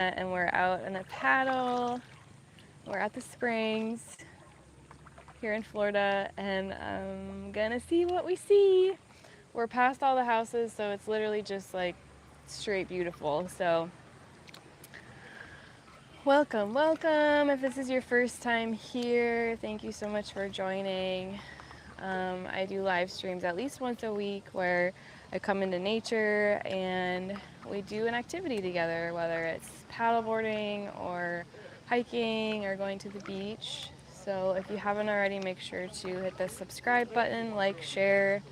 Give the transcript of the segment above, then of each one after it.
And we're out on a paddle. We're at the springs here in Florida, and I'm gonna see what we see. We're past all the houses, so it's literally just like straight beautiful. So welcome, welcome. If this is your first time here, thank you so much for joining. I do live streams at least once a week where I come into nature and we do an activity together, whether it's paddleboarding or hiking or going to the beach. So if you haven't already, make sure to hit the subscribe button, like, share,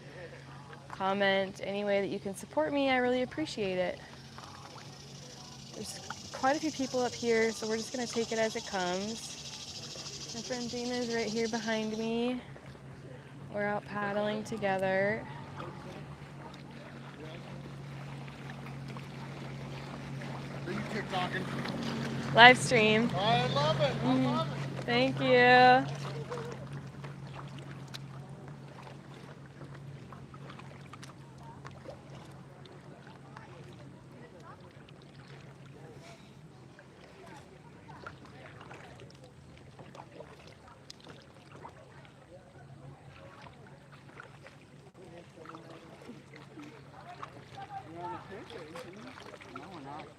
comment, any way that you can support me. I really appreciate it. There's quite a few people up here, so we're just gonna take it as it comes. My friend Dana is right here behind me. We're out paddling together. Are you TikToking? Live stream. I love it. I love it. Thank you.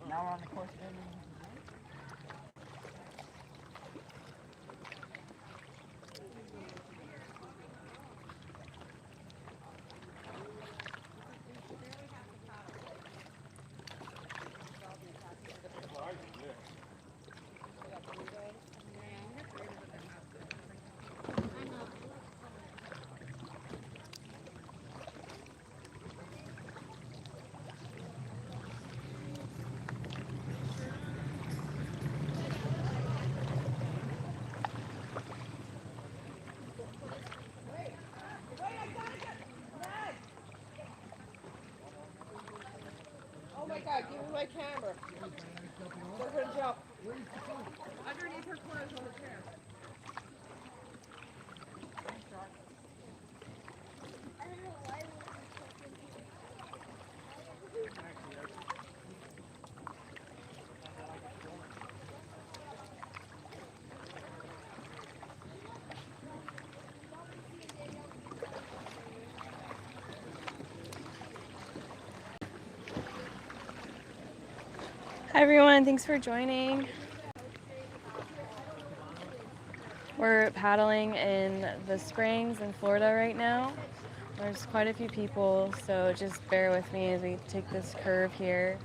Now we're on the course. Oh my God, give me my camera. They're gonna jump. Underneath her clothes on the chair. Hi everyone, thanks for joining. We're paddling in the springs in Florida right now. There's quite a few people, so just bear with me as we take this curve here.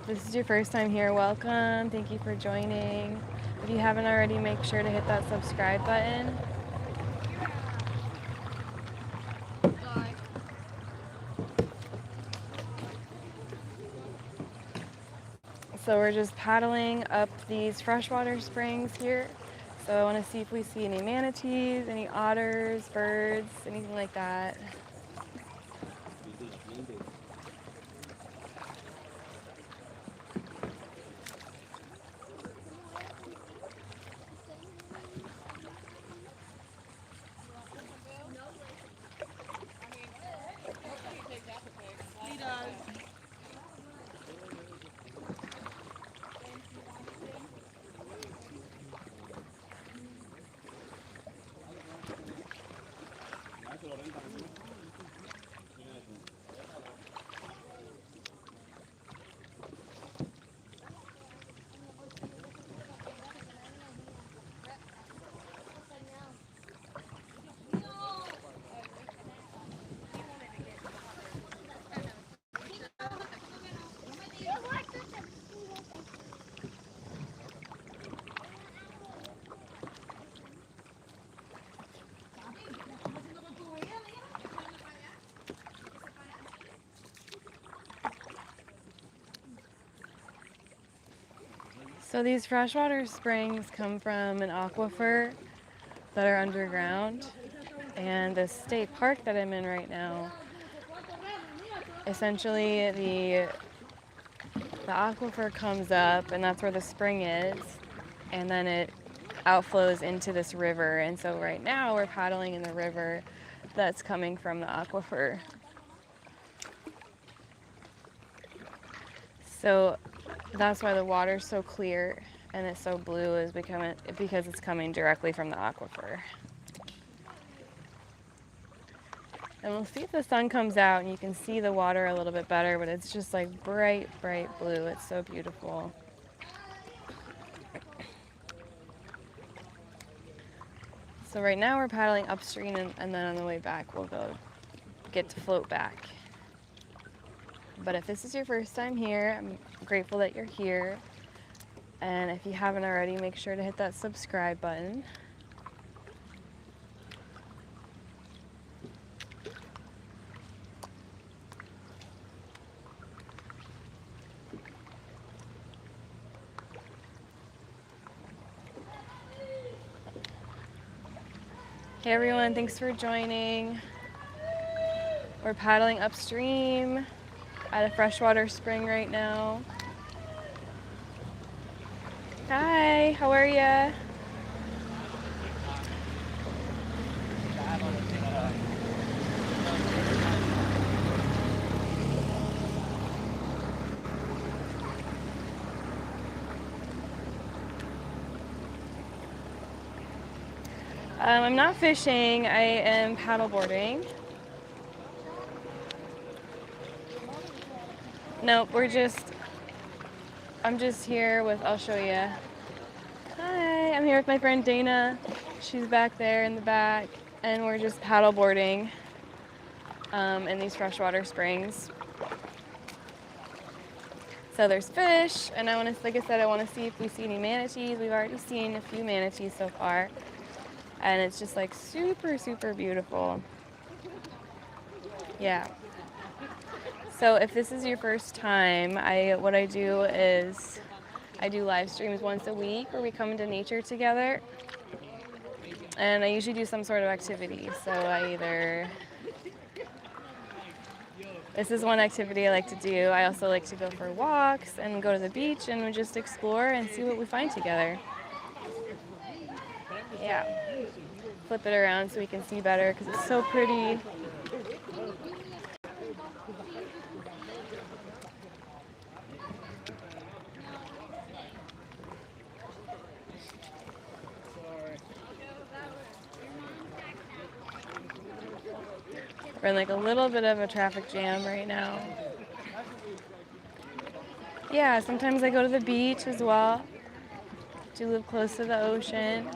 If this is your first time here, welcome. Thank you for joining. If you haven't already, make sure to hit that subscribe button. So we're just paddling up these freshwater springs here. So I want to see if we see any manatees, any otters, birds, anything like that. He does. So these freshwater springs come from an aquifer that are underground. And the state park that I'm in right now, essentially the aquifer comes up and that's where the spring is. And then it outflows into this river. And so right now we're paddling in the river that's coming from the aquifer. So that's why the water's so clear and it's so blue is because it's coming directly from the aquifer. And we'll see if the sun comes out and you can see the water a little bit better, but it's just like bright, bright blue. It's so beautiful. So right now we're paddling upstream and then on the way back we'll get to float back. But if this is your first time here, I'm grateful that you're here. And if you haven't already, make sure to hit that subscribe button. Hey everyone, thanks for joining. We're paddling upstream at a freshwater spring right now. Hi, how are ya? I'm not fishing, I am paddleboarding. Nope, I'm just here I'll show you. Hi, I'm here with my friend Dana. She's back there in the back, and we're just paddleboarding in these freshwater springs. So there's fish, and like I said, I want to see if we see any manatees. We've already seen a few manatees so far, and it's just like super, super beautiful. Yeah. So if this is your first time, what I do is I do live streams once a week where we come into nature together. And I usually do some sort of activity. So this is one activity I like to do. I also like to go for walks and go to the beach and just explore and see what we find together. Yeah. Flip it around so we can see better because it's so pretty. We're in like a little bit of a traffic jam right now. Yeah, sometimes I go to the beach as well. Do live close to the ocean.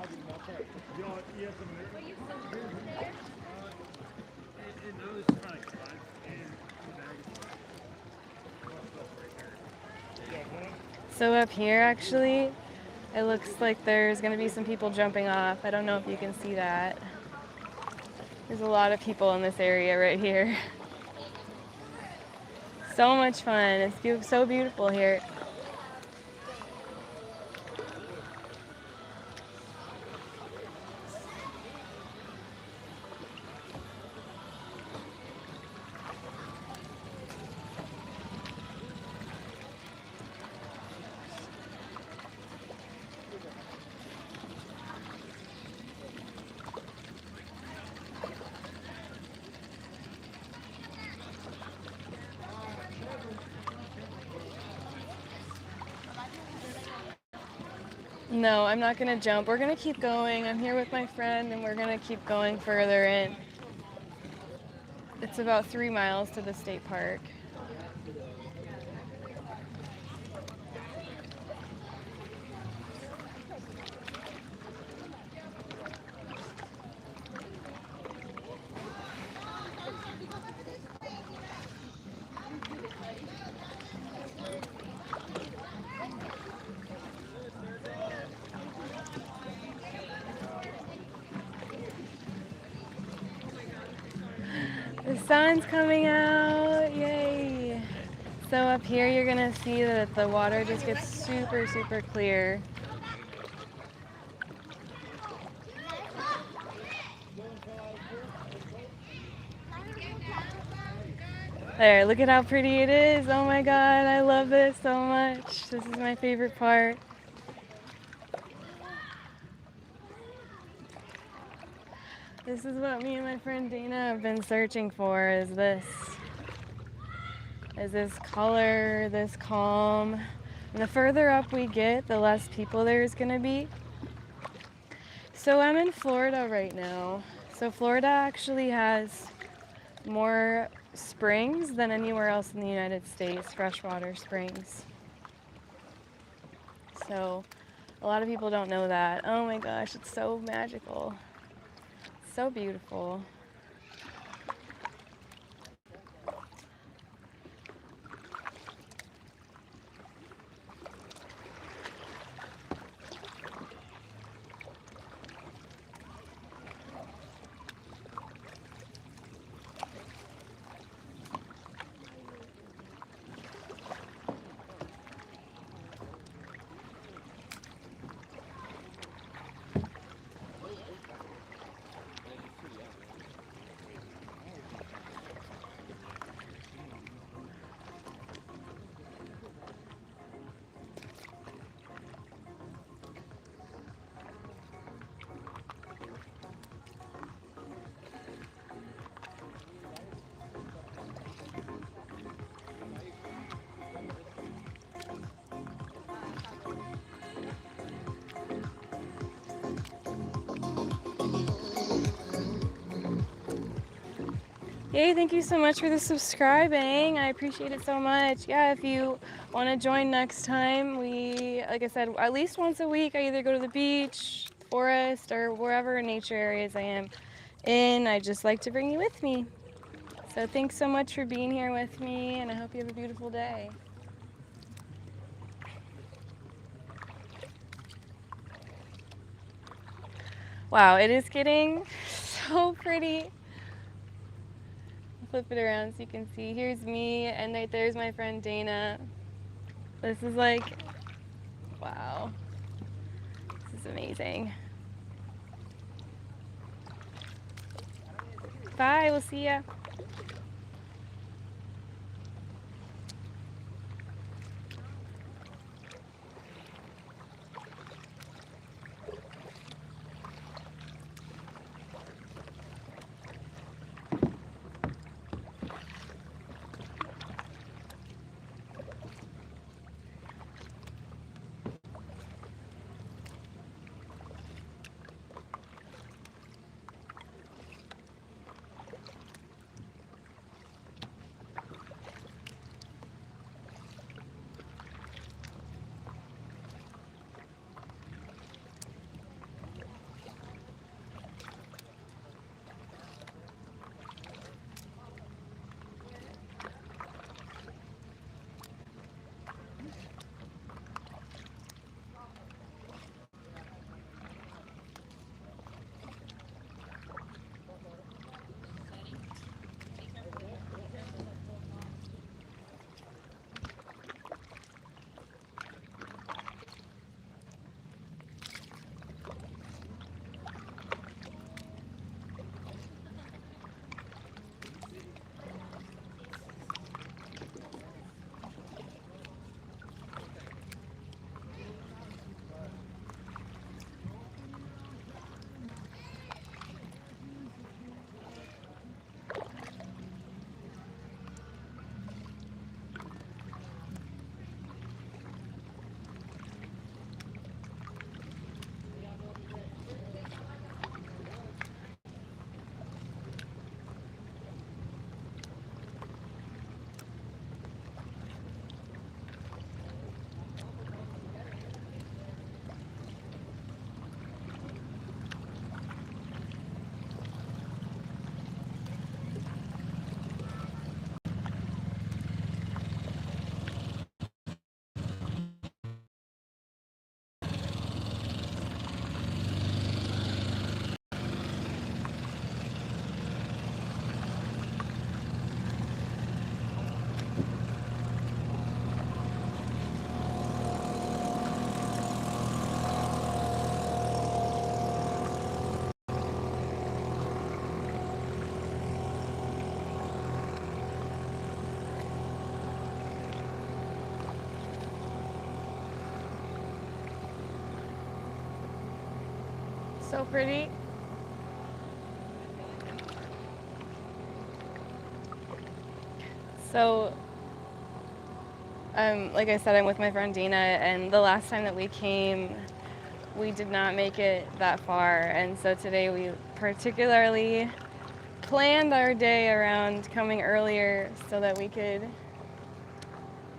So up here actually, it looks like there's going to be some people jumping off. I don't know if you can see that. There's a lot of people in this area right here. So much fun. It's so beautiful here. No, I'm not gonna jump. We're gonna keep going. I'm here with my friend and we're gonna keep going further in. It's about 3 miles to the state park. The sun's coming out, yay! So up here you're gonna see that the water just gets super, super clear. There, look at how pretty it is. Oh my God, I love this so much. This is my favorite part. This is what me and my friend Dana have been searching for, is this. is this color, this calm. And the further up we get, the less people there's gonna be. So I'm in Florida right now. So Florida actually has more springs than anywhere else in the United States, freshwater springs. So a lot of people don't know that. Oh my gosh, it's so magical. So beautiful. Yay, thank you so much for the subscribing. I appreciate it so much. Yeah, if you want to join next time, like I said, at least once a week, I either go to the beach, forest, or wherever in nature areas I am in. I just like to bring you with me. So thanks so much for being here with me, and I hope you have a beautiful day. Wow, it is getting so pretty. Flip it around so you can see. Here's me, and right there's my friend Dana. This is like, wow, this is amazing. Bye, we'll see ya. So pretty. So Like I said, I'm with my friend Dana, and the last time that we came, we did not make it that far. And so today we particularly planned our day around coming earlier so that we could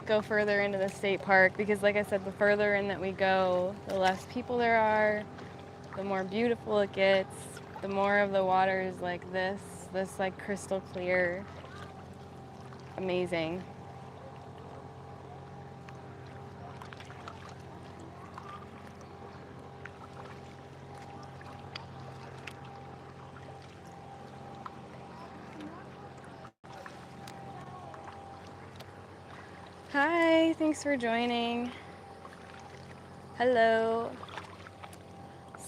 go further into the state park, because like I said, the further in that we go, the less people there are, the more beautiful it gets, the more of the water is like this like crystal clear, amazing. Hi, thanks for joining. Hello.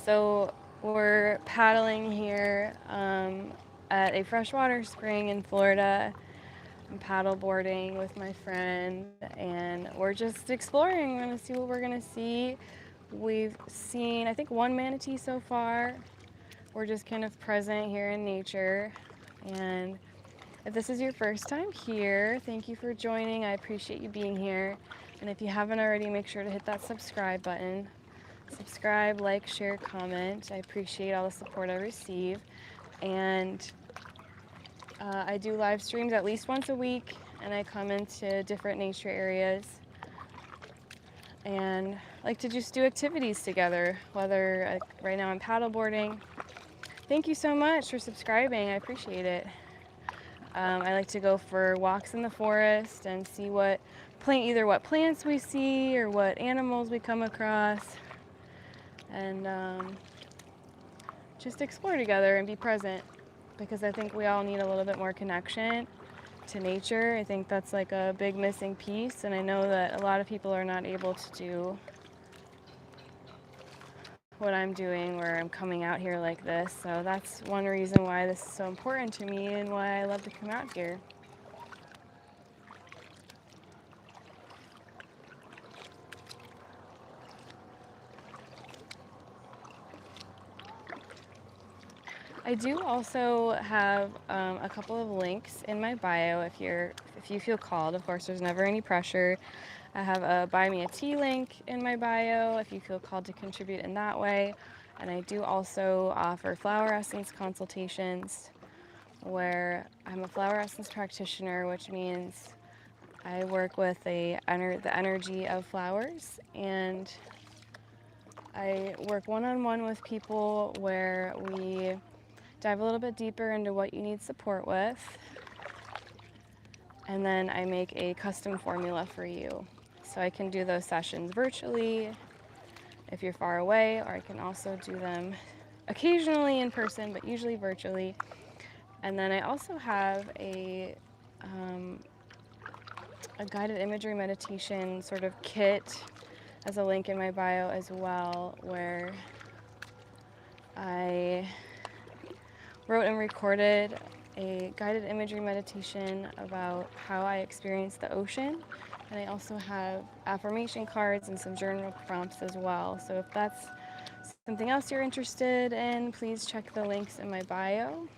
So we're paddling here at a freshwater spring in Florida. I'm paddle boarding with my friend, and we're just exploring. We're gonna see what we're gonna see. We've seen, I think, one manatee so far. We're just kind of present here in nature. And if this is your first time here, thank you for joining. I appreciate you being here. And if you haven't already, make sure to hit that subscribe button. Subscribe, like, share, comment. I appreciate all the support I receive. And I do live streams at least once a week, and I come into different nature areas and like to just do activities together, whether right now I'm paddleboarding. Thank you so much for subscribing. I appreciate it. I like to go for walks in the forest and see either what plants we see or what animals we come across, and just explore together and be present, because I think we all need a little bit more connection to nature. I think that's like a big missing piece, and I know that a lot of people are not able to do what I'm doing, where I'm coming out here like this. So that's one reason why this is so important to me and why I love to come out here. I do also have a couple of links in my bio if you feel called. Of course, there's never any pressure. I have a Buy Me a Tea link in my bio if you feel called to contribute in that way. And I do also offer flower essence consultations, where I'm a flower essence practitioner, which means I work with the energy of flowers, and I work one-on-one with people where we dive a little bit deeper into what you need support with, and then I make a custom formula for you. So I can do those sessions virtually if you're far away, or I can also do them occasionally in person, but usually virtually. And then I also have a guided imagery meditation sort of kit as a link in my bio as well, where I wrote and recorded a guided imagery meditation about how I experience the ocean. And I also have affirmation cards and some journal prompts as well. So if that's something else you're interested in, please check the links in my bio.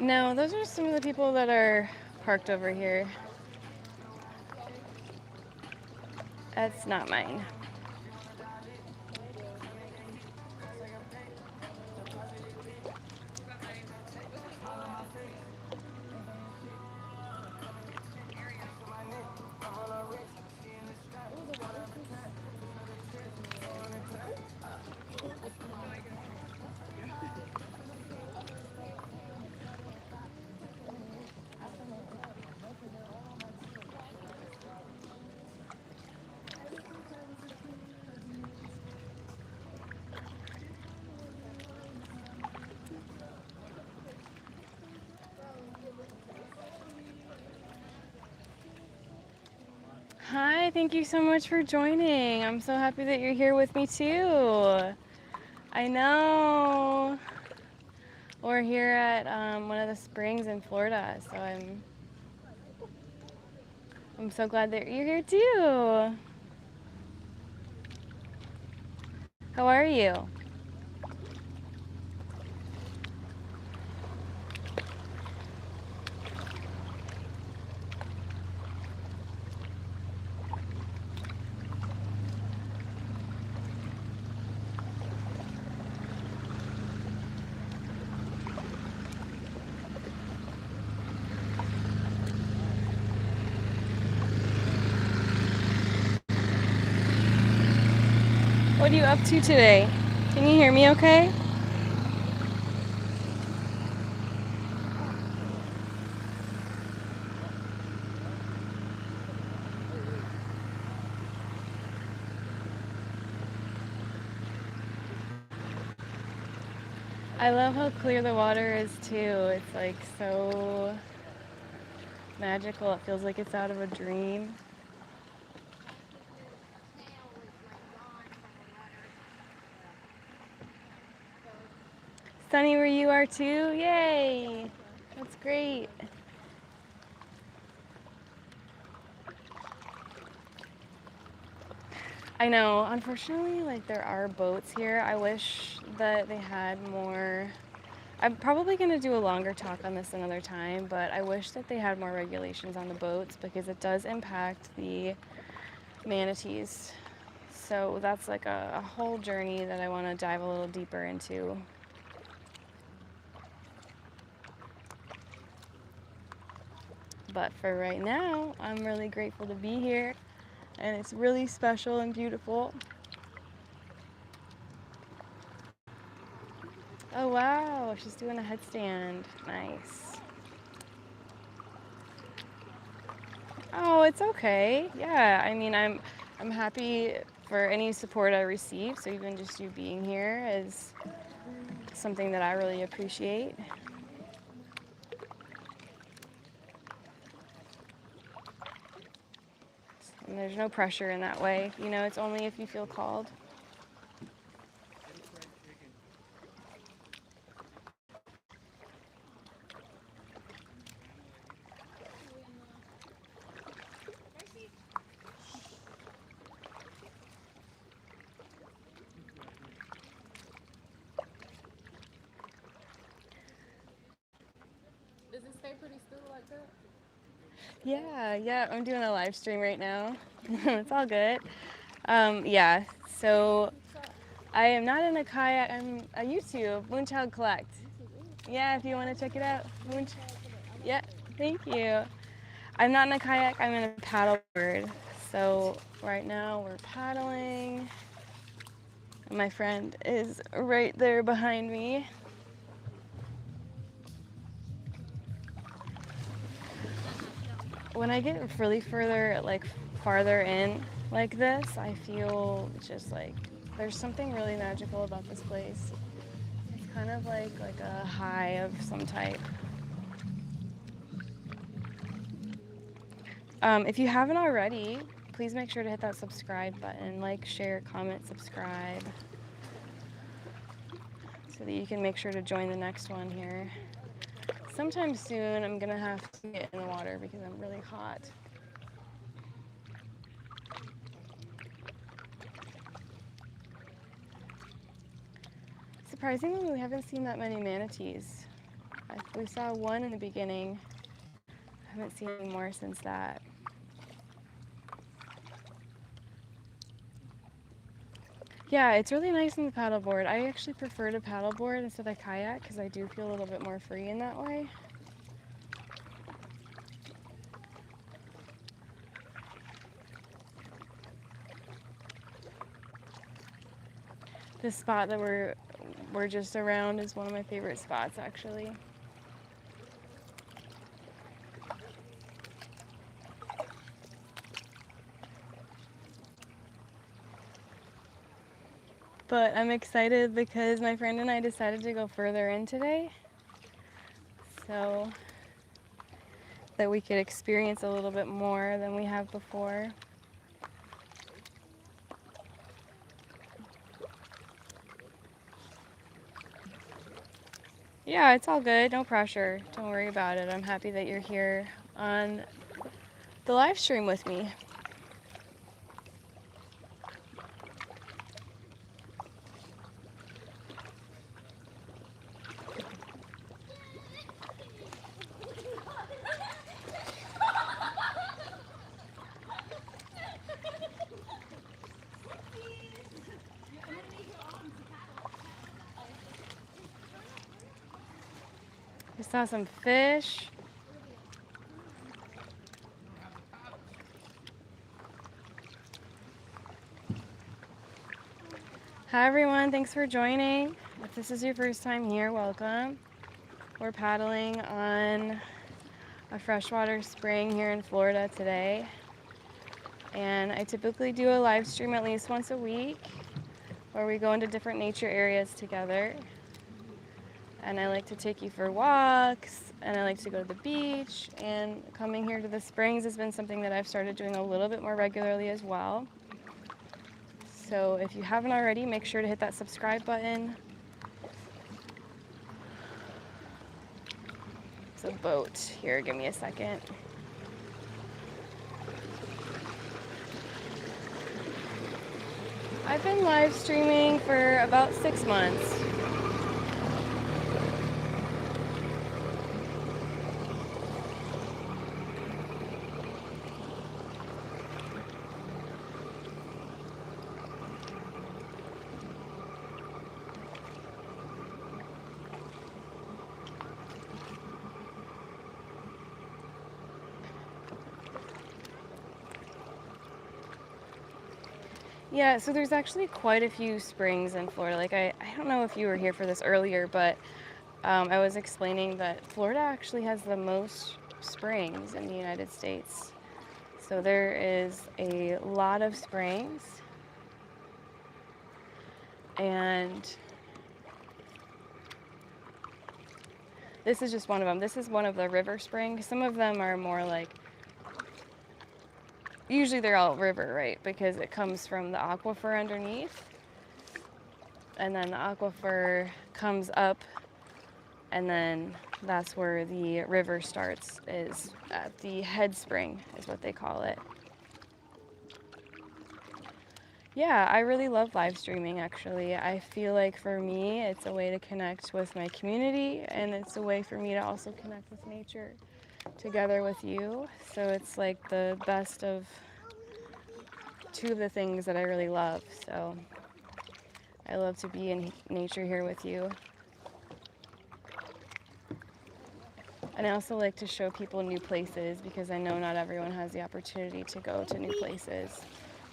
No, those are some of the people that are parked over here. That's not mine. Hi, thank you so much for joining. I'm so happy that you're here with me too. I know. We're here at one of the springs in Florida, so I'm so glad that you're here too. How are you? What are you up to today? Can you hear me okay? I love how clear the water is too. It's like so magical. It feels like it's out of a dream. Sunny, where you are too? Yay! That's great. I know. Unfortunately, like there are boats here. I wish that they had more. I'm probably going to do a longer talk on this another time, but I wish that they had more regulations on the boats because it does impact the manatees. So that's like a whole journey that I want to dive a little deeper into. But for right now, I'm really grateful to be here, and it's really special and beautiful. Oh wow, she's doing a headstand. Nice. Oh, it's okay. Yeah, I mean, I'm happy for any support I receive. So even just you being here is something that I really appreciate. And there's no pressure in that way. You know, it's only if you feel called. Does it stay pretty still like that? Yeah, I'm doing a live stream right now. It's all good. Yeah, so I am not in a kayak. I'm a YouTube, Moonchild Collect. Yeah, if you want to check it out. Yeah, thank you. I'm not in a kayak, I'm in a paddleboard. So right now we're paddling. And my friend is right there behind me. When I get really farther in like this, I feel just like there's something really magical about this place. It's kind of like a high of some type. If you haven't already, please make sure to hit that subscribe button. Like, share, comment, subscribe. So that you can make sure to join the next one here. Sometime soon, I'm gonna have to get in the water because I'm really hot. Surprisingly, we haven't seen that many manatees. We saw one in the beginning. I haven't seen any more since that. Yeah, it's really nice in the paddleboard. I actually prefer to paddleboard instead of kayak because I do feel a little bit more free in that way. This spot that we're just around is one of my favorite spots, actually. But I'm excited because my friend and I decided to go further in today, so that we could experience a little bit more than we have before. Yeah, it's all good. No pressure. Don't worry about it. I'm happy that you're here on the live stream with me. I saw some fish. Hi everyone, thanks for joining. If this is your first time here, welcome. We're paddling on a freshwater spring here in Florida today. And I typically do a live stream at least once a week where we go into different nature areas together. And I like to take you for walks, and I like to go to the beach, and coming here to the springs has been something that I've started doing a little bit more regularly as well. So if you haven't already, make sure to hit that subscribe button. There's a boat here, give me a second. I've been live streaming for about 6 months. Yeah, so there's actually quite a few springs in Florida. Like I don't know if you were here for this earlier, but I was explaining that Florida actually has the most springs in the United States. So there is a lot of springs, and this is just one of them. This is one of the river springs. Some of them are more like, usually they're all river, right? Because it comes from the aquifer underneath, and then the aquifer comes up, and then that's where the river starts, is at the head spring is what they call it. Yeah, I really love live streaming actually. I feel like for me, it's a way to connect with my community, and it's a way for me to also connect with nature together with you. So it's like the best of two of the things that I really love. So I love to be in nature here with you. And I also like to show people new places because I know not everyone has the opportunity to go to new places.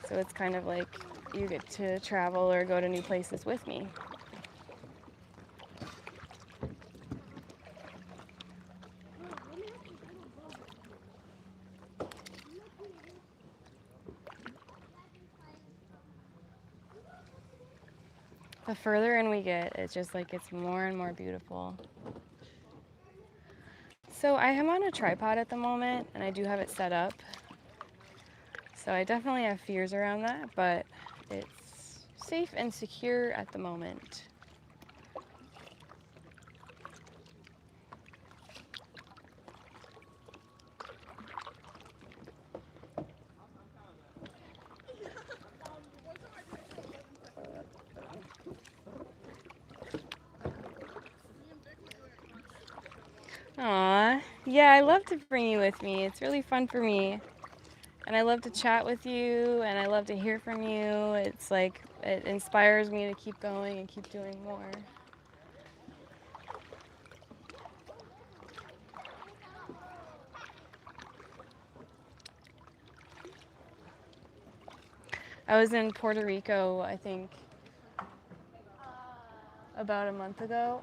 So it's kind of like you get to travel or go to new places with me. The further in we get, it's just like it's more and more beautiful. So I am on a tripod at the moment, and I do have it set up. So I definitely have fears around that, but it's safe and secure at the moment. Aw, yeah, I love to bring you with me. It's really fun for me. And I love to chat with you, and I love to hear from you. It's like, it inspires me to keep going and keep doing more. I was in Puerto Rico, I think, about a month ago.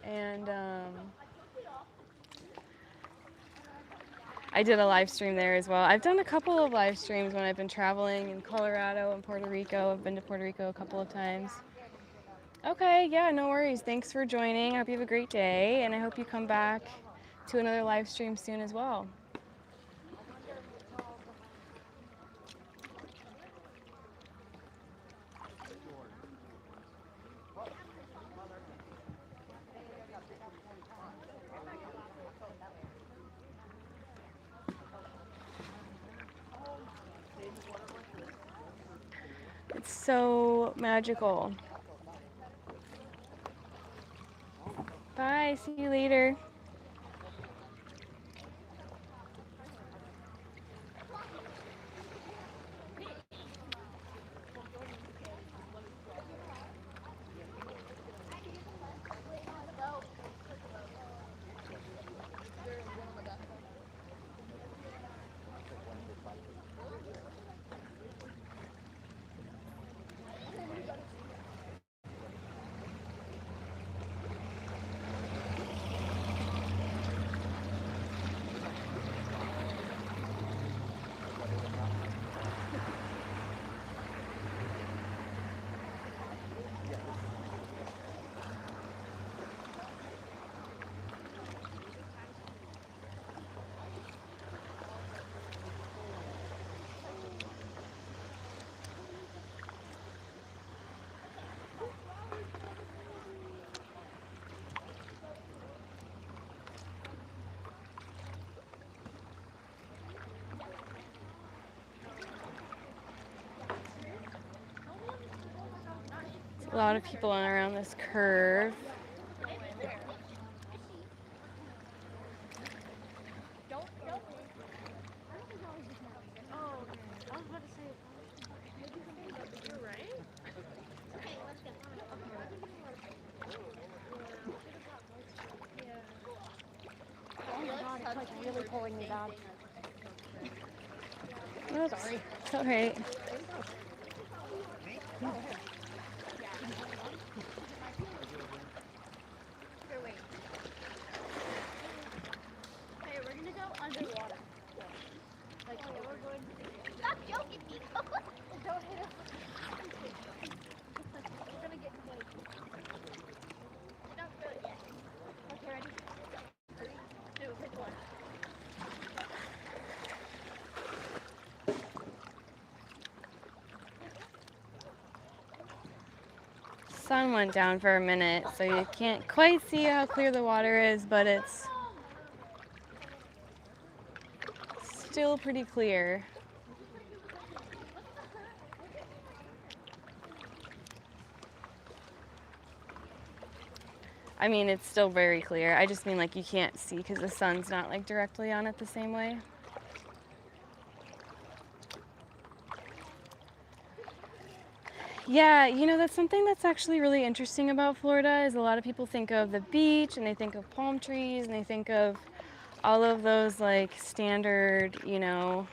And I did a live stream there as well. I've done a couple of live streams when I've been traveling in Colorado and Puerto Rico. I've been to Puerto Rico a couple of times. Okay, yeah, no worries. Thanks for joining. I hope you have a great day, and I hope you come back to another live stream soon as well. It's so magical. Bye, see you later. A lot of people around this curve. It's like really pulling me down. Oops. Sorry. It's all right. Hey, we're gonna go underwater. Like, we're going to... Stop joking, Nico! Don't hit us. We're gonna get close. Don't do it yet. Okay, ready? 3, 2, pick 1. Sun went down for a minute, so you can't quite see how clear the water is, but it's still pretty clear. I mean, it's still very clear. I just mean like you can't see because the sun's not like directly on it the same way. Yeah, you know, that's something that's actually really interesting about Florida is a lot of people think of the beach and they think of palm trees and they think of all of those like standard, you know,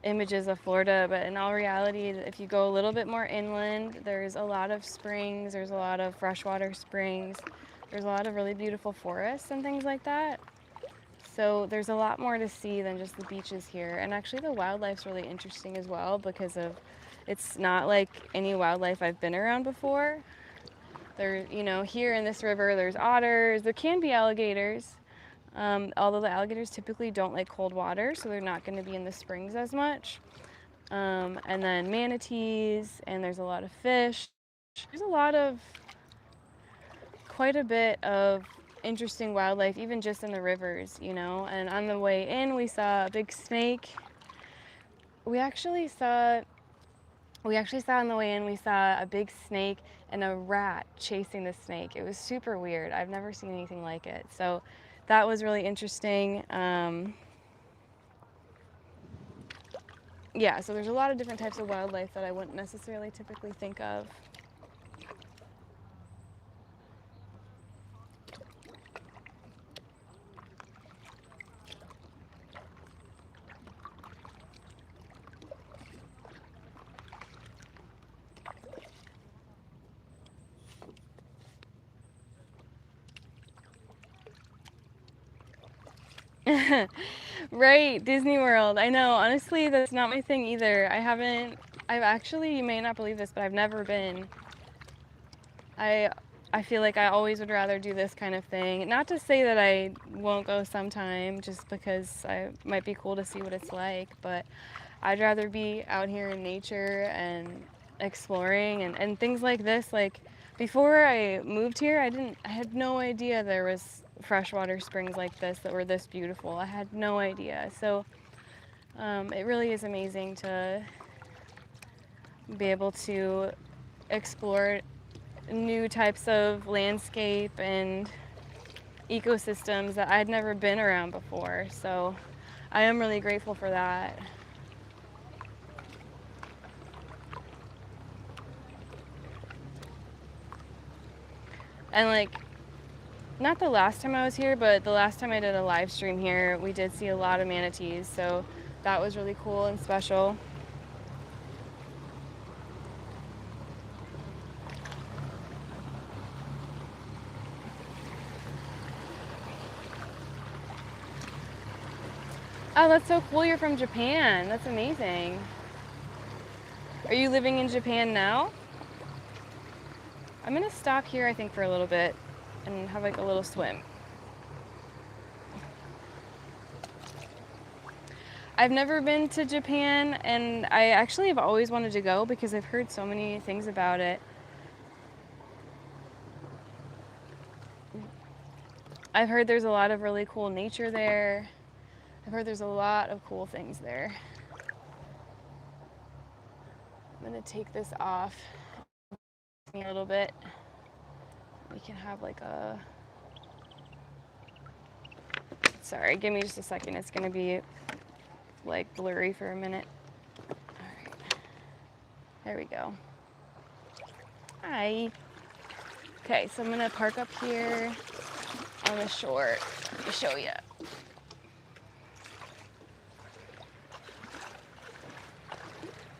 images of Florida, but in all reality, if you go a little bit more inland, there's a lot of springs, there's a lot of freshwater springs, there's a lot of really beautiful forests and things like that. So there's a lot more to see than just the beaches here. And actually the wildlife's really interesting as well because of it's not like any wildlife I've been around before. There, you know, here in this river, there's otters, there can be alligators, although the alligators typically don't like cold water, so they're not gonna be in the springs as much. And then manatees, and there's a lot of fish. There's quite a bit of interesting wildlife, even just in the rivers, you know. And on the way in, we saw a big snake. We actually saw on the way in, we saw a big snake and a rat chasing the snake. It was super weird. I've never seen anything like it. So that was really interesting. Yeah, so there's a lot of different types of wildlife that I wouldn't necessarily typically think of. Right, Disney World. I know, honestly, that's not my thing either. I've actually, you may not believe this, but I've never been. I feel like I always would rather do this kind of thing. Not to say that I won't go sometime just because it might be cool to see what it's like, but I'd rather be out here in nature and exploring and things like this. Like before I moved here, I had no idea there was freshwater springs like this that were this beautiful. I had no idea. So it really is amazing to be able to explore new types of landscape and ecosystems that I'd never been around before. So I am really grateful for that. And like, not the last time I was here, but the last time I did a live stream here, we did see a lot of manatees. So that was really cool and special. Oh, that's so cool. You're from Japan. That's amazing. Are you living in Japan now? I'm gonna stop here, I think, for a little bit and have like a little swim. I've never been to Japan, and I actually have always wanted to go because I've heard so many things about it. I've heard there's a lot of really cool nature there. I've heard there's a lot of cool things there. I'm gonna take this off a little bit. We can have like a... Sorry, give me just a second. It's gonna be like blurry for a minute. All right, there we go. Hi. Okay, so I'm gonna park up here on the shore. Let me show you.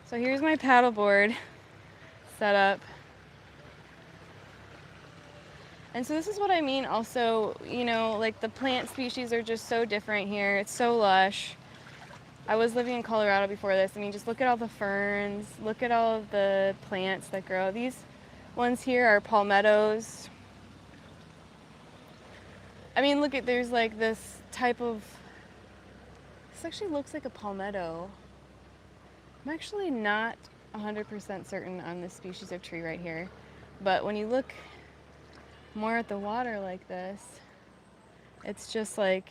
So here's my paddleboard set up. And so this is what I mean also, you know, like the plant species are just so different here. It's so lush. I was living in Colorado before this. I mean, just look at all the ferns, look at all of the plants that grow. These ones here are palmettos. I mean, look at, there's like this type of, this actually looks like a palmetto. I'm actually not 100% certain on this species of tree right here, but when you look more at the water like this, it's just like,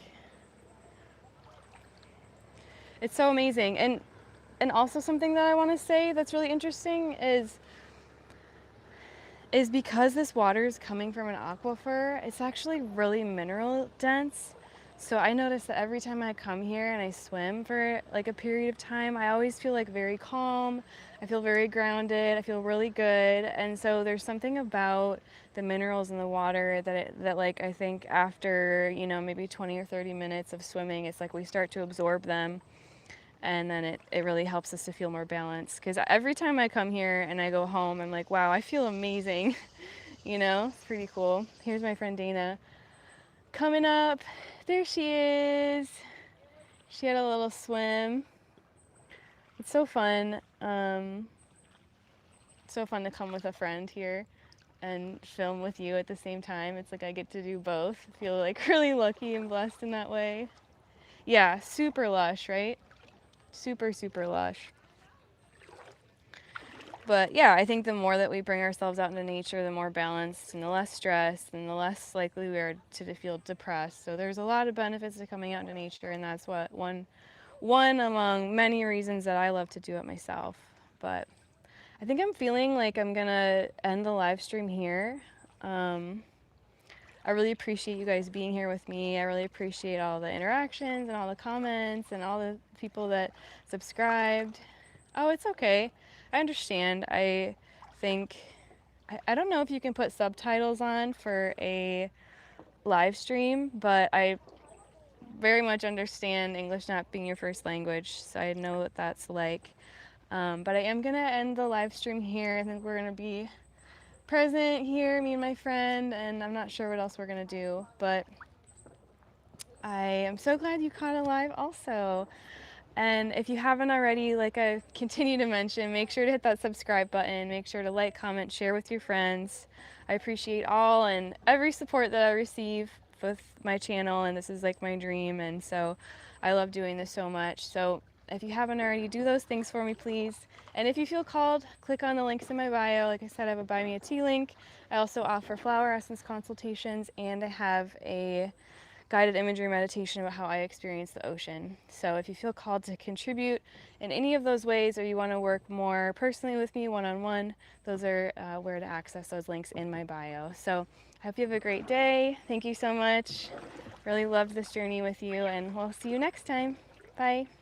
it's so amazing. And also something that I want to say that's really interesting is because this water is coming from an aquifer, it's actually really mineral dense. So I notice that every time I come here and I swim for like a period of time, I always feel like very calm. I feel very grounded. I feel really good. And so there's something about the minerals in the water that like I think after, you know, maybe 20 or 30 minutes of swimming, it's like we start to absorb them. And then it really helps us to feel more balanced. Because every time I come here and I go home, I'm like, wow, I feel amazing. You know, it's pretty cool. Here's my friend Dana coming up. There she is. She had a little swim. It's so fun. So fun to come with a friend here and film with you at the same time. It's like I get to do both. I feel like really lucky and blessed in that way. Yeah, super lush, right? Super, super lush. But yeah, I think the more that we bring ourselves out into nature, the more balanced and the less stressed and the less likely we are to feel depressed. So there's a lot of benefits to coming out into nature, and that's what one among many reasons that I love to do it myself. But I think I'm feeling like I'm gonna end the live stream here. I really appreciate you guys being here with me. I really appreciate all the interactions and all the comments and all the people that subscribed. Oh, it's okay. I understand. I think, I don't know if you can put subtitles on for a live stream, but I very much understand English not being your first language, so I know what that's like. But I am gonna end the live stream here. I think we're gonna be present here, me and my friend, and I'm not sure what else we're gonna do, but I am so glad you caught it live also. And if you haven't already, like I continue to mention, make sure to hit that subscribe button, make sure to like, comment, share with your friends. I appreciate all and every support that I receive with my channel, and this is like my dream, and so I love doing this so much. So if you haven't already, do those things for me, please. And if you feel called, click on the links in my bio. Like I said, I have a Buy Me a Tea link. I also offer flower essence consultations, and I have a guided imagery meditation about how I experience the ocean. So if you feel called to contribute in any of those ways, or you want to work more personally with me one-on-one, those are where to access those links in my bio. So I hope you have a great day. Thank you so much. Really loved this journey with you, and we'll see you next time. Bye.